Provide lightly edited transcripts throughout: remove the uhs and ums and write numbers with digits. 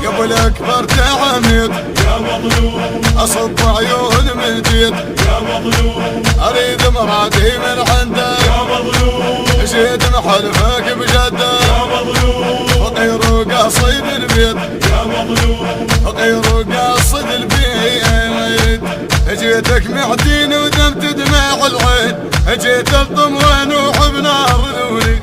قبل اكبر تعميد يا مظلوم، اصب عيون من جيد يا مظلوم، اريد مرادي من عنده يا مظلوم، جيد محلفك بجده يا مظلوم، فقير وقاصد البيت يا مظلوم، فقير وقاصد البيت جيتك معدين ودمت دمع العين جيت الضموان وحب نار ذولي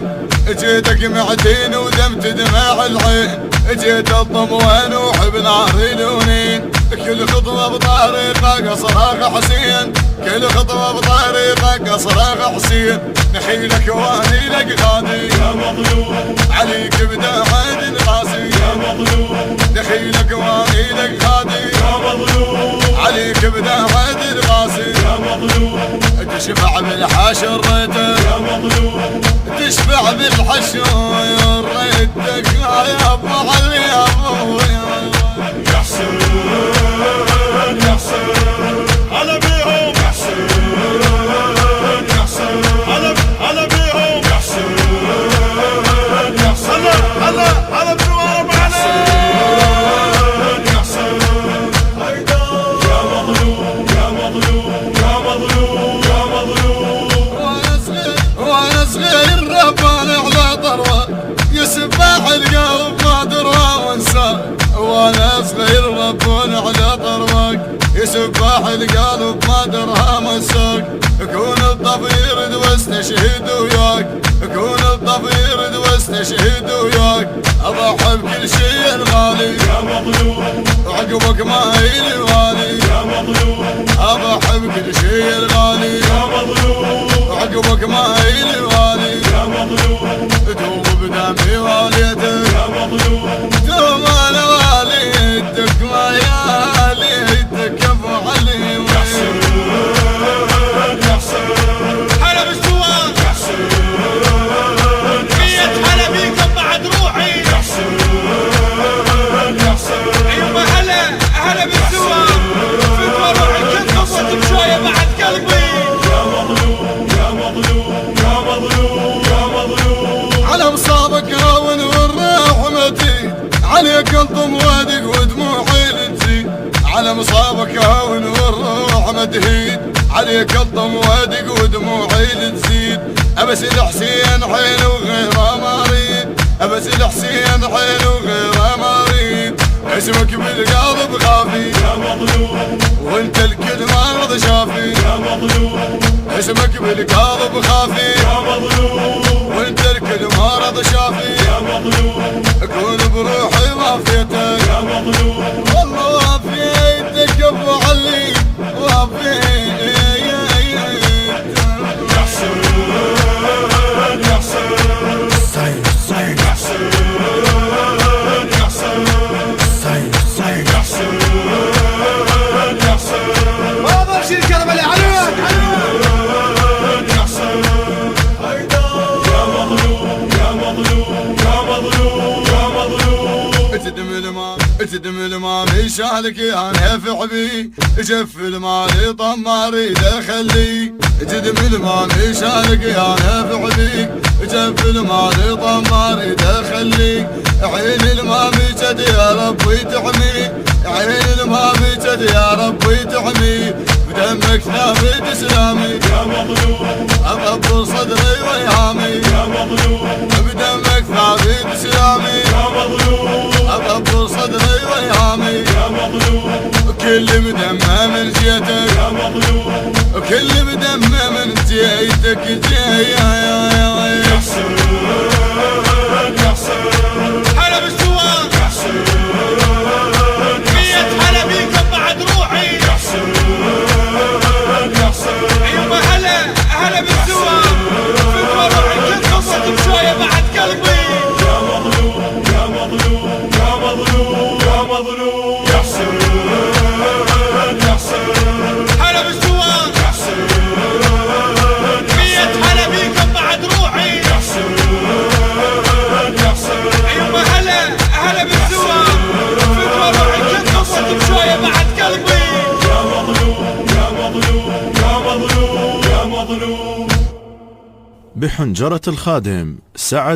جيتك معدين ودمت دمع العين جيت الضموان وحب نار لونين كل خطوة بطريقك صراخ حسين كل خطوة بطريقك صراخ حسين نخيلك وانيلك غادي يا مظلوم، عليك بدا عاد قاسي يا مظلوم، نخيلك وانيلك غادي يا مظلوم، عليك بدا عاد قاسي يا مظلوم، تشفع بالحشر ريته يا مظلوم، تشفع بالحشر ريتك يا ابو علي يا ابو يا حسين يا حسين، هلا بيهم يا حسين يا حسين، هلا بيهم يا حسين يا حسين، هلا بنوار معنا يا حسين، هيدا يا مظلوم يا مظلوم يا مظلوم يا مظلوم. وانا صغير رباني على طروه يسبح القلب ما درى وانسى وانا صغير رباني على طروك يسبح القلب ما درى وانساك كون الضفير واستشهد وياك كون الضفير واستشهد وياك اضحي بكل شيء غالي يا مظلوم، وعقبك ما هي الوالي يا مظلوم، اضحي بكل شيء غالي يا مظلوم، وعقبك ما هي الوالي يا مظلوم، دوب بدمي واليتك يا مظلوم، دوب انا واليتك ما ياليتك ابو علي يا حسين يا حسين، هلا بالثوار يا حسين مية هلا بيكم بعد روحي يا حسين يا حسين، ايوه هلا بالثوار فكرة روحي كنت قصتك شوية بعد قلبي يا مظلوم يا مظلوم يا مظلوم يا مظلوم. على مصابك هون والرحمتي عليك انطم وادق ودموعي لتزيد على مصابك هون والرحمة تهيد عليك انطم وادق ودموعي لتزيد ابس الحسين حين وغيره ما اريد ابس الحسين حين وغيره ما اريد اسمك بالقلب غافي يا مظلوم، وانت الكل مرض شافي يا مظلوم، اسمك بالقلب خافي يا مظلوم، وانت الكل مرض شافي يا مظلوم، اكون بروحي وافيتك يا مظلوم، والله وافيتك ابو علي وافيتك يا حسين يا حسين، صين صين يا حسين يا حسين، صين صين يا حسين يا حسين، ما بمشي الكربلاء عليك يا حسين، هيدا يا مظلوم يا مظلوم يا مظلوم يا مظلوم. اتدم المامي شالك يا نهف عبي جف المالي طماري دخلي اتدم المامي شالك يا نهف عبي جف المالي طماري دخلي عين المامي جد يا ربي تحمي عين المامي جد يا ربي تحمي بدمك ثابت اسلامي يا مظلوم اقبل صدري ويهامي يا مظلوم بدمك ثابت اسلامي يا مظلوم اقبل صدري ويهامي يا مظلوم كل مدمى من جيتك يا مظلوم كل مدمى من جيتك يا حسين يا حسين هلا بالثوار يا حسين مية هلا بيكم بعد روحي يا حسين يا حسين ايوه هلا بالثوار فكرة روحي كنت قصتك شوية بعد قلبي يا مظلوم يا مظلوم يا مظلوم يا مظلوم يا حسين يا حسين هلا بالثوار يا حسين مية هلا بيكم بعد روحي يا حسين يا حسين ايوه هلا بالثوار فكرة روحي كنت قصتك شوية بعد قلبي يا مظلوم يا مظلوم يا مظلوم يا مظلوم. بحنجرة الخادم سعد